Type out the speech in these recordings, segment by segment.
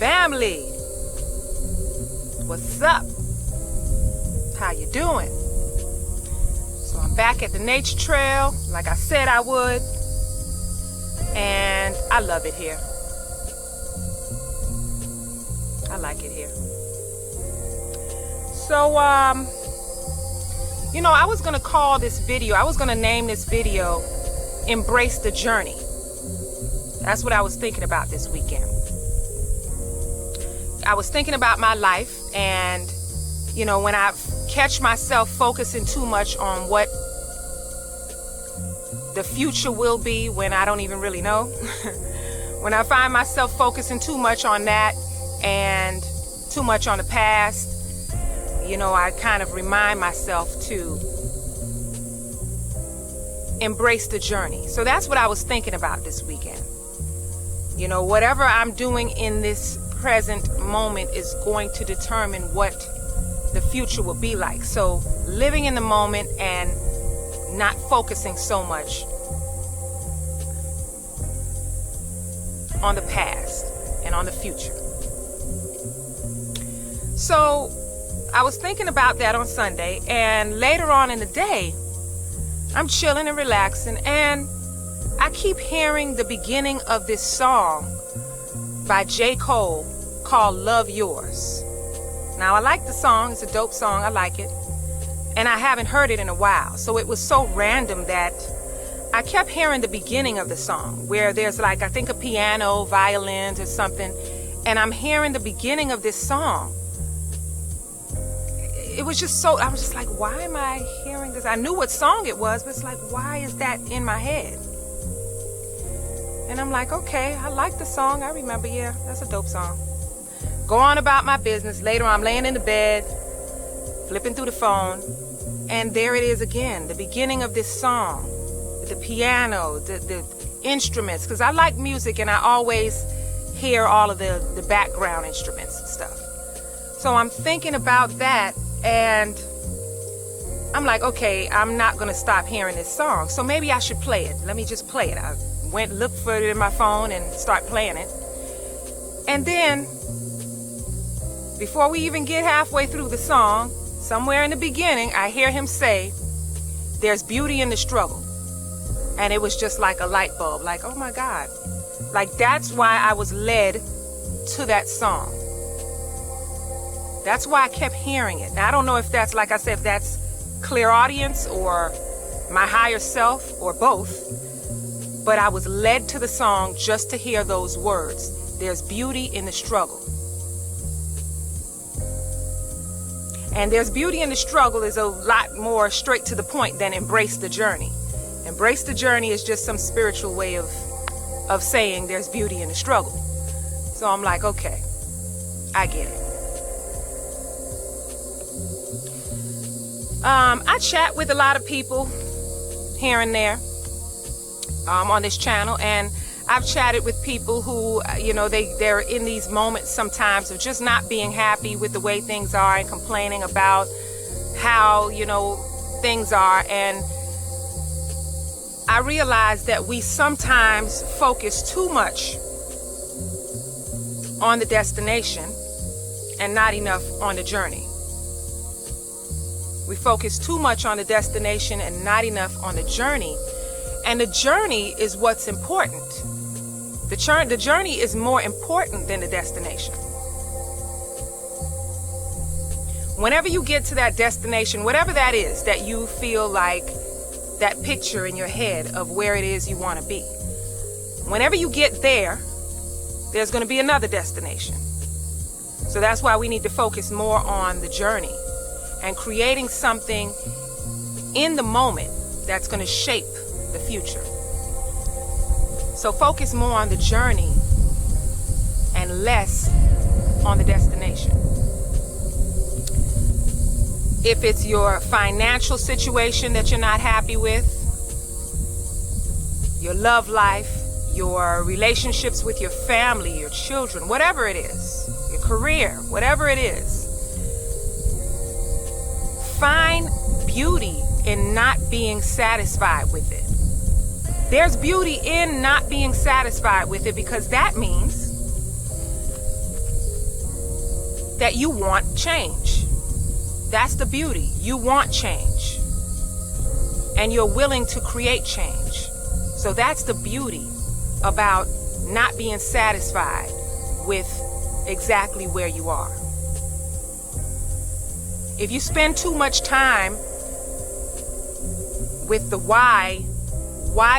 family. What's up? How you doing? So I'm back at the nature trail like I said I would, and I love it here. I like it here. So I was gonna call this video, I was gonna name this video Embrace the Journey. That's what I was thinking about this weekend. I was thinking about my life, and when I catch myself focusing too much on what the future will be when I don't even really know, when I find myself focusing too much on that and too much on the past, I kind of remind myself to embrace the journey. So that's what I was thinking about this weekend. Whatever I'm doing in this present moment is going to determine what the future will be like. So living in the moment and not focusing so much on the past and on the future. So I was thinking about that on Sunday, and later on in the day, I'm chilling and relaxing, and I keep hearing the beginning of this song by J. Cole called Love Yours. Now, I like the song. It's a dope song. I like it. And I haven't heard it in a while. So it was so random that I kept hearing the beginning of the song where there's I think a piano, violins or something. And I'm hearing the beginning of this song. It was just I was just like, why am I hearing this? I knew what song it was, but it's like, why is that in my head? And I'm like, okay, I like the song. I remember, yeah, that's a dope song. Go on about my business. Later, I'm laying in the bed, flipping through the phone, and there it is again, the beginning of this song, the piano, the instruments, because I like music and I always hear all of the background instruments and stuff. So I'm thinking about that, and I'm like, okay, I'm not going to stop hearing this song, so maybe I should play it. Let me just play it. I went and looked for it in my phone and start playing it. And then, before we even get halfway through the song, somewhere in the beginning, I hear him say, there's beauty in the struggle. And it was just like a light bulb, like, oh my God. That's why I was led to that song. That's why I kept hearing it. Now, I don't know if that's, like I said, if that's clairaudience or my higher self or both. But I was led to the song just to hear those words. There's beauty in the struggle. And there's beauty in the struggle is a lot more straight to the point than embrace the journey. Embrace the journey is just some spiritual way of saying there's beauty in the struggle. So I'm like, okay, I get it. I chat with a lot of people here and there on this channel, and I've chatted with people who, they're in these moments sometimes of just not being happy with the way things are and complaining about how, things are. And I realize that we sometimes focus too much on the destination and not enough on the journey. We focus too much on the destination and not enough on the journey. And the journey is what's important. The journey is more important than the destination. Whenever you get to that destination, whatever that is, that you feel like that picture in your head of where it is you want to be, whenever you get there, there's going to be another destination. So that's why we need to focus more on the journey and creating something in the moment that's going to shape the future. So focus more on the journey and less on the destination. If it's your financial situation that you're not happy with, your love life, your relationships with your family, your children, whatever it is, your career, whatever it is, find beauty in not being satisfied with it. There's beauty in not being satisfied with it, because that means that you want change. That's the beauty. You want change. And you're willing to create change. So that's the beauty about not being satisfied with exactly where you are. If you spend too much time with the why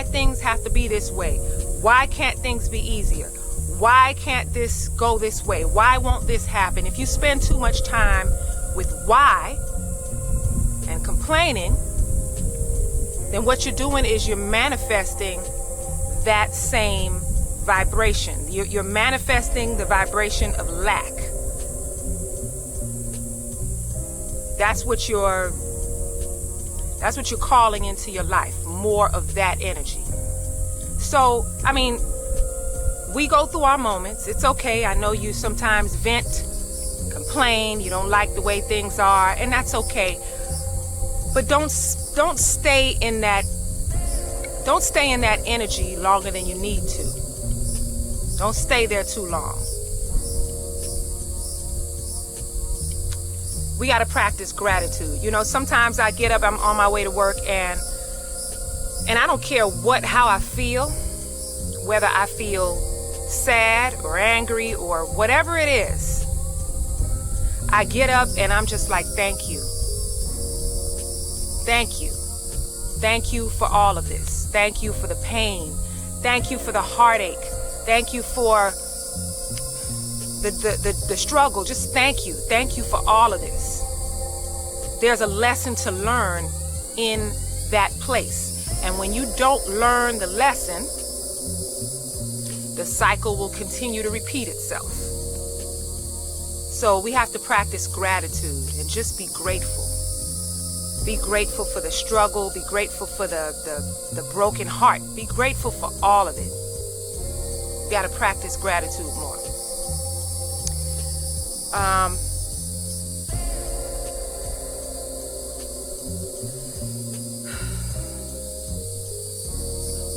things have to be this way, why can't things be easier, why can't this go this way, why won't this happen, if you spend too much time with why and complaining, then what you're doing is you're manifesting that same vibration. You're manifesting the vibration of lack. That's what you're calling into your life, more of that energy. So, I mean, we go through our moments. It's okay. I know you sometimes vent, complain, you don't like the way things are, and that's okay. But don't stay in that energy longer than you need to. Don't stay there too long. We got to practice gratitude. You know, sometimes I get up, I'm on my way to work, and I don't care how I feel, whether I feel sad or angry or whatever it is. I get up and I'm just like, thank you. Thank you. Thank you for all of this. Thank you for the pain. Thank you for the heartache. Thank you for the struggle. Just thank you. Thank you for all of this. There's a lesson to learn in that place. And when you don't learn the lesson, the cycle will continue to repeat itself. So we have to practice gratitude and just be grateful. Be grateful for the struggle. Be grateful for the broken heart. Be grateful for all of it. You got to practice gratitude more.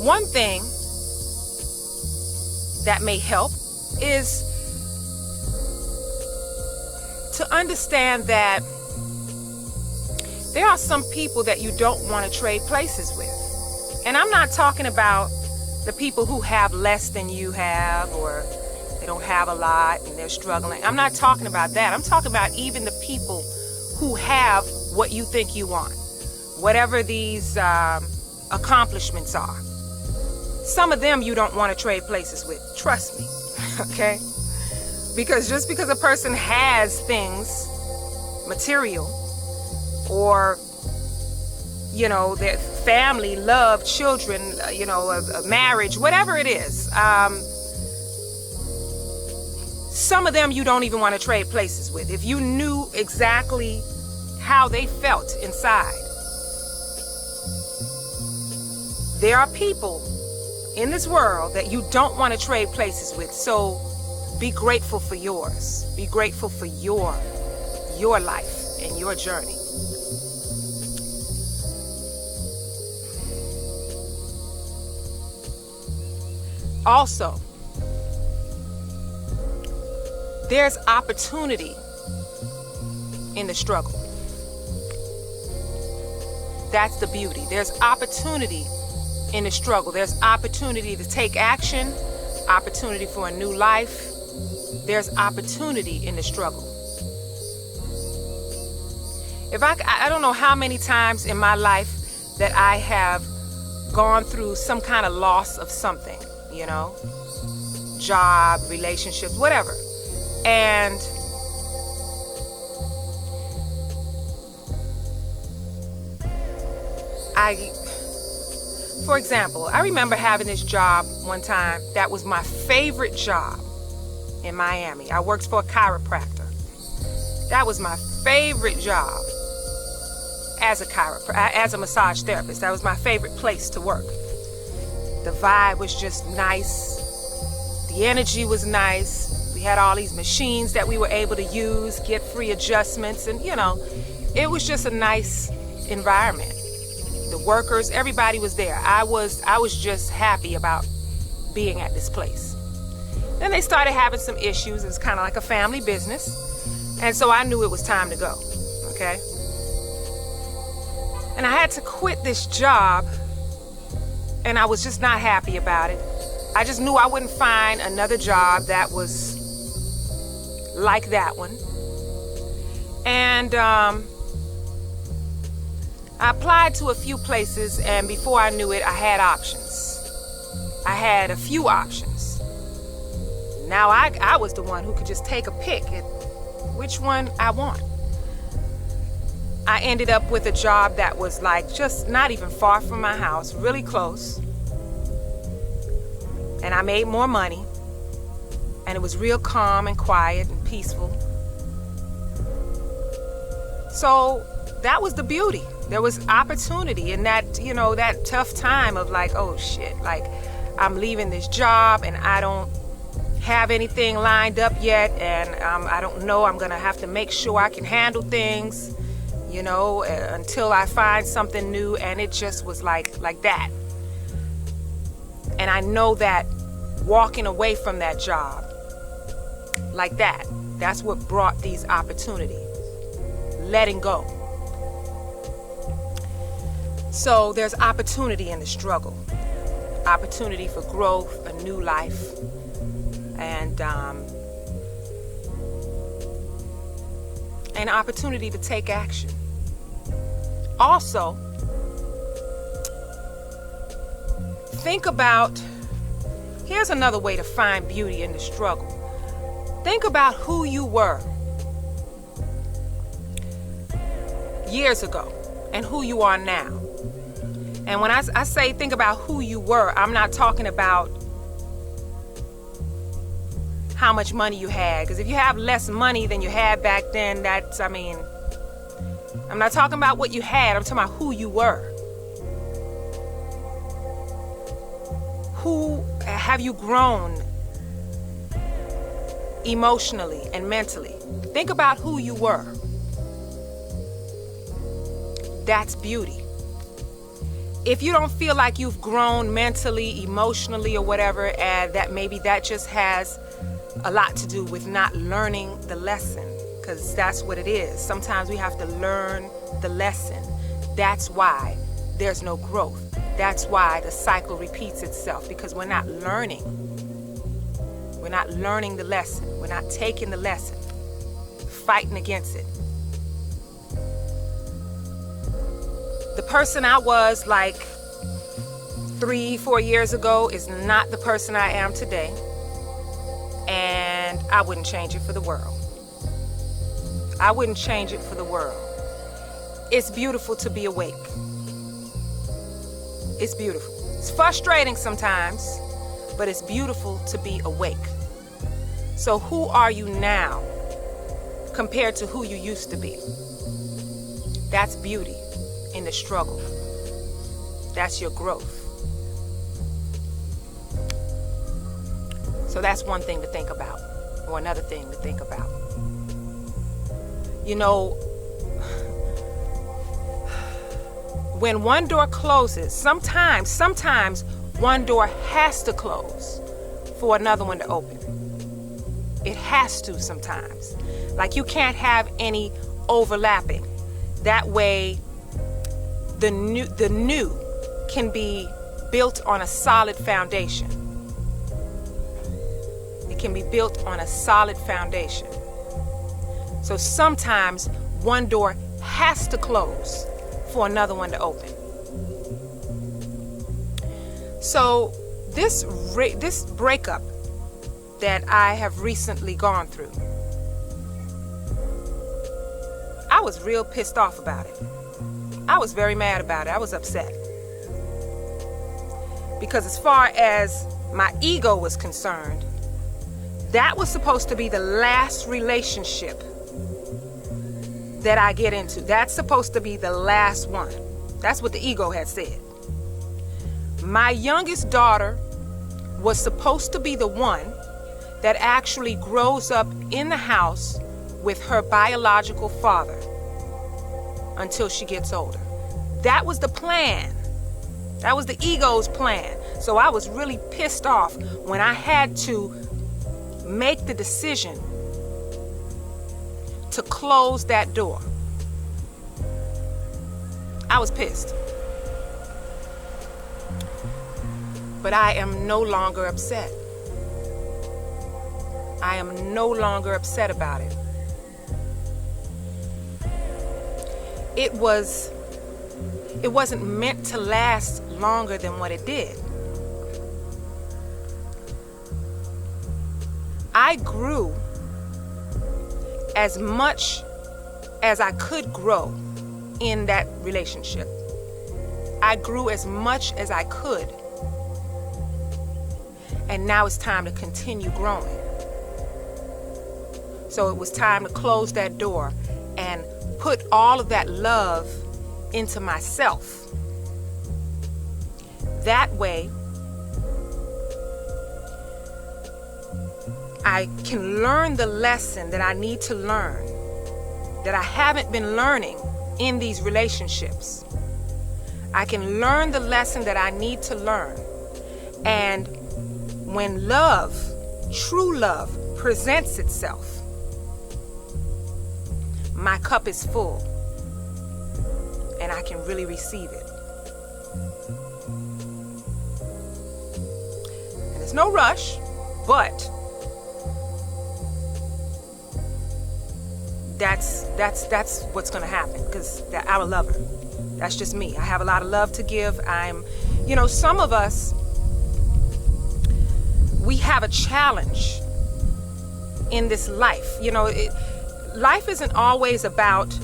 One thing that may help is to understand that there are some people that you don't want to trade places with. And I'm not talking about the people who have less than you have, or they don't have a lot and they're struggling. I'm not talking about that. I'm talking about even the people who have what you think you want, whatever these accomplishments are. Some of them you don't want to trade places with. Trust me. Okay? Because just because a person has things, material, or, you know, their family, love, children, you know, a marriage, whatever it is, some of them you don't even want to trade places with. If you knew exactly how they felt inside. There are people in this world that you don't want to trade places with. So be grateful for yours. Be grateful for your life and your journey. Also, there's opportunity in the struggle. That's the beauty. There's opportunity in the struggle. There's opportunity to take action, opportunity for a new life. There's opportunity in the struggle. If I don't know how many times in my life that I have gone through some kind of loss of something, you know, job, relationships, whatever. And for example, I remember having this job one time that was my favorite job in Miami. I worked for a chiropractor. That was my favorite job as a massage therapist. That was my favorite place to work. The vibe was just nice. The energy was nice. We had all these machines that we were able to use, get free adjustments, and you know, it was just a nice environment. The workers, everybody was there. I was just happy about being at this place. Then they started having some issues. It was kind of like a family business. And so I knew it was time to go, okay? And I had to quit this job, and I was just not happy about it. I just knew I wouldn't find another job that was like that one. And I applied to a few places, and before I knew it, I had options. I had a few options. Now I was the one who could just take a pick at which one I want. I ended up with a job that was like just not even far from my house, really close. And I made more money, and it was real calm and quiet and peaceful. So that was the beauty. There was opportunity in that, you know, that tough time of like, oh shit, like I'm leaving this job and I don't have anything lined up yet, and I don't know, I'm gonna have to make sure I can handle things, you know, until I find something new. And it just was like that. And I know that walking away from that job like that, that's what brought these opportunities. Letting go. So there's opportunity in the struggle. Opportunity for growth, a new life, and an opportunity to take action. Also, think about, here's another way to find beauty in the struggle. Think about who you were years ago and who you are now. And when I say think about who you were, I'm not talking about how much money you had. Because if you have less money than you had back then, that's, I mean, I'm not talking about what you had. I'm talking about who you were. Who have you grown emotionally and mentally? Think about who you were. That's beauty. If you don't feel like you've grown mentally, emotionally, or whatever, that maybe that just has a lot to do with not learning the lesson, because that's what it is. Sometimes we have to learn the lesson. That's why there's no growth. That's why the cycle repeats itself, because we're not learning. We're not learning the lesson. We're not taking the lesson, fighting against it. The person I was like 3-4 years ago is not the person I am today. And I wouldn't change it for the world. I wouldn't change it for the world. It's beautiful to be awake. It's beautiful. It's frustrating sometimes, but it's beautiful to be awake. So who are you now compared to who you used to be? That's beauty in the struggle. That's your growth. So that's one thing to think about, or another thing to think about. You know, when one door closes, sometimes one door has to close for another one to open. It has to sometimes. Like you can't have any overlapping. That way the new can be built on a solid foundation. It can be built on a solid foundation. So sometimes one door has to close for another one to open. So this breakup that I have recently gone through, I was real pissed off about it. I was very mad about it. I was upset. Because as far as my ego was concerned, that was supposed to be the last relationship that I get into. That's supposed to be the last one. That's what the ego had said. My youngest daughter was supposed to be the one that actually grows up in the house with her biological father until she gets older. That was the plan. That was the ego's plan. So I was really pissed off when I had to make the decision to close that door. I was pissed. But I am no longer upset. I am no longer upset about it. It wasn't meant to last longer than what it did. I grew as much as I could grow in that relationship. I grew as much as I could. And now it's time to continue growing. So it was time to close that door and put all of that love into myself. That way, I can learn the lesson that I need to learn, that I haven't been learning in these relationships. I can learn the lesson that I need to learn. And when love, true love, presents itself, my cup is full and I can really receive it. And there's no rush, but that's what's going to happen, because I'm a lover. That's just me. I have a lot of love to give. Some of us, we have a challenge in this life. Life isn't always about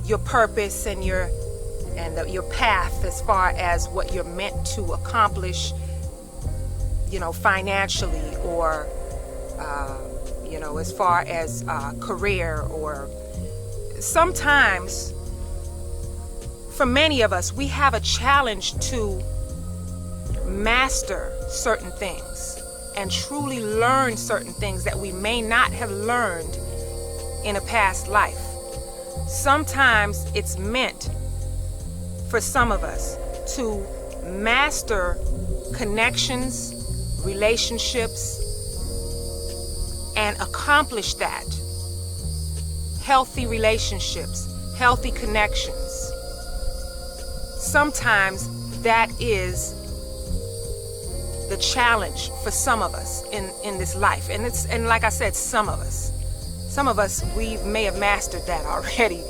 your purpose and your path as far as what you're meant to accomplish, financially, or as far as career, or sometimes for many of us, we have a challenge to master certain things and truly learn certain things that we may not have learned in a past life. Sometimes it's meant for some of us to master connections, relationships, and accomplish that. Healthy relationships, healthy connections. Sometimes that is the challenge for some of us in this life. And like I said, some of us, we may have mastered that already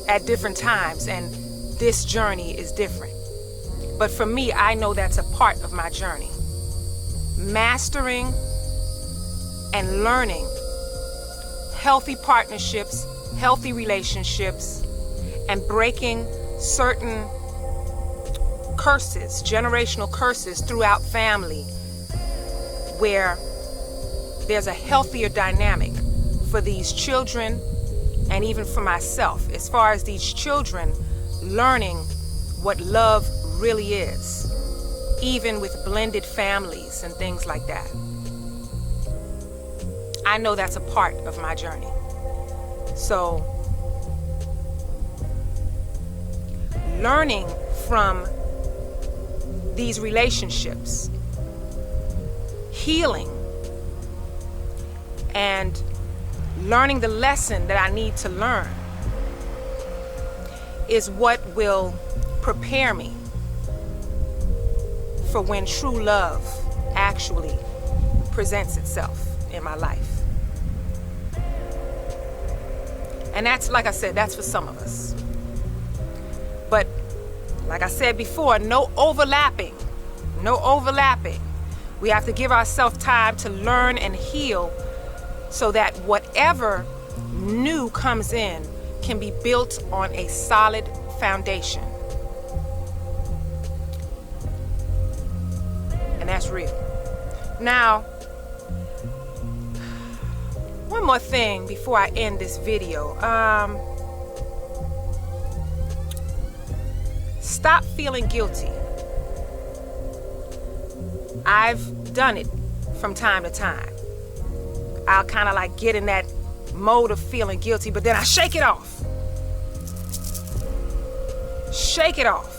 at different times, and this journey is different. But for me, I know that's a part of my journey. Mastering and learning healthy partnerships, healthy relationships, and breaking certain curses, generational curses throughout family, where there's a healthier dynamic for these children and even for myself, as far as these children learning what love really is, even with blended families and things like that. I know that's a part of my journey. So, learning from these relationships, healing, and learning the lesson that I need to learn is what will prepare me for when true love actually presents itself in my life. And that's, like I said, that's for some of us. But like I said before, no overlapping. We have to give ourselves time to learn and heal so that whatever new comes in can be built on a solid foundation. And that's real. Now, one more thing before I end this video. Stop feeling guilty. I've done it from time to time. I'll kind of like get in that mode of feeling guilty, but then I shake it off. Shake it off.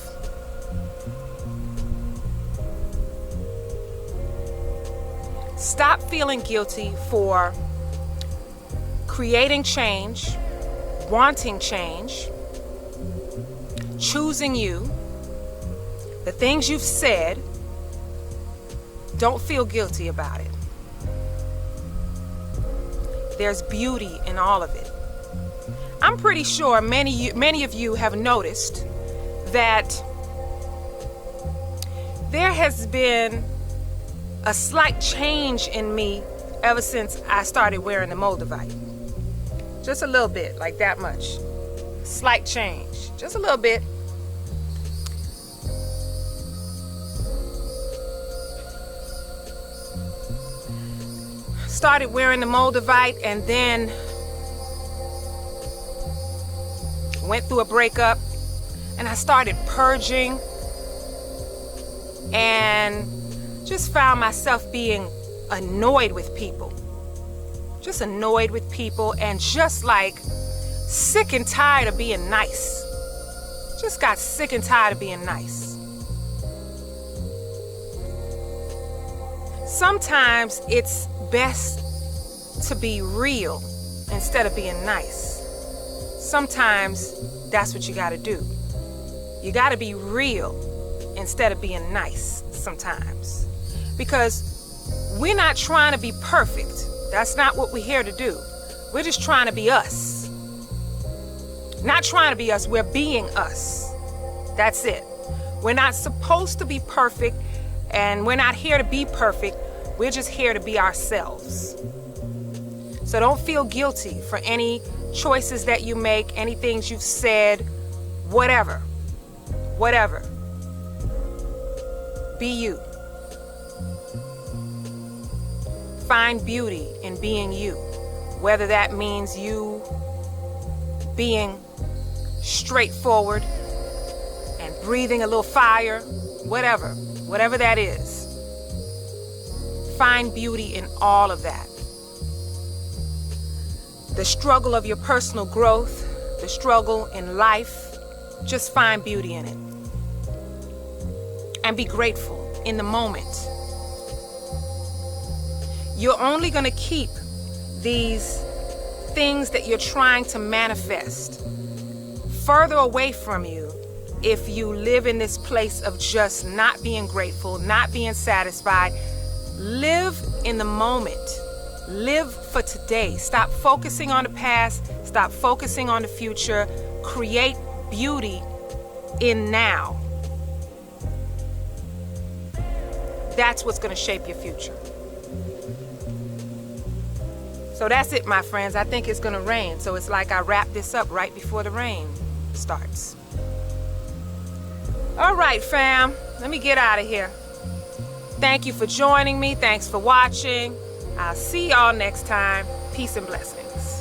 Stop feeling guilty for creating change, wanting change, choosing you, the things you've said, don't feel guilty about it. There's beauty in all of it. I'm pretty sure many of you have noticed that there has been a slight change in me ever since I started wearing the Moldavite. Just a little bit, like that much. Slight change, just a little bit. Started wearing the Moldavite and then went through a breakup, and I started purging and just found myself being annoyed with people. Just annoyed with people and just like sick and tired of being nice. Just got sick and tired of being nice. Sometimes it's best to be real instead of being nice. Sometimes that's what you gotta do. You gotta be real instead of being nice sometimes. Because we're not trying to be perfect. That's not what we're here to do. We're just trying to be us. Not trying to be us, we're being us. That's it. We're not supposed to be perfect, and we're not here to be perfect. We're just here to be ourselves. So don't feel guilty for any choices that you make, any things you've said, whatever. Whatever. Be you. Find beauty in being you. Whether that means you being straightforward and breathing a little fire, whatever that is. Find beauty in all of that. The struggle of your personal growth, the struggle in life, just find beauty in it. And be grateful in the moment. You're only going to keep these things that you're trying to manifest further away from you if you live in this place of just not being grateful, not being satisfied. Live in the moment. Live for today. Stop focusing on the past. Stop focusing on the future. Create beauty in now. That's what's going to shape your future. So that's it, my friends. I think it's going to rain. So it's like I wrap this up right before the rain starts. All right, fam. Let me get out of here. Thank you for joining me. Thanks for watching. I'll see y'all next time. Peace and blessings.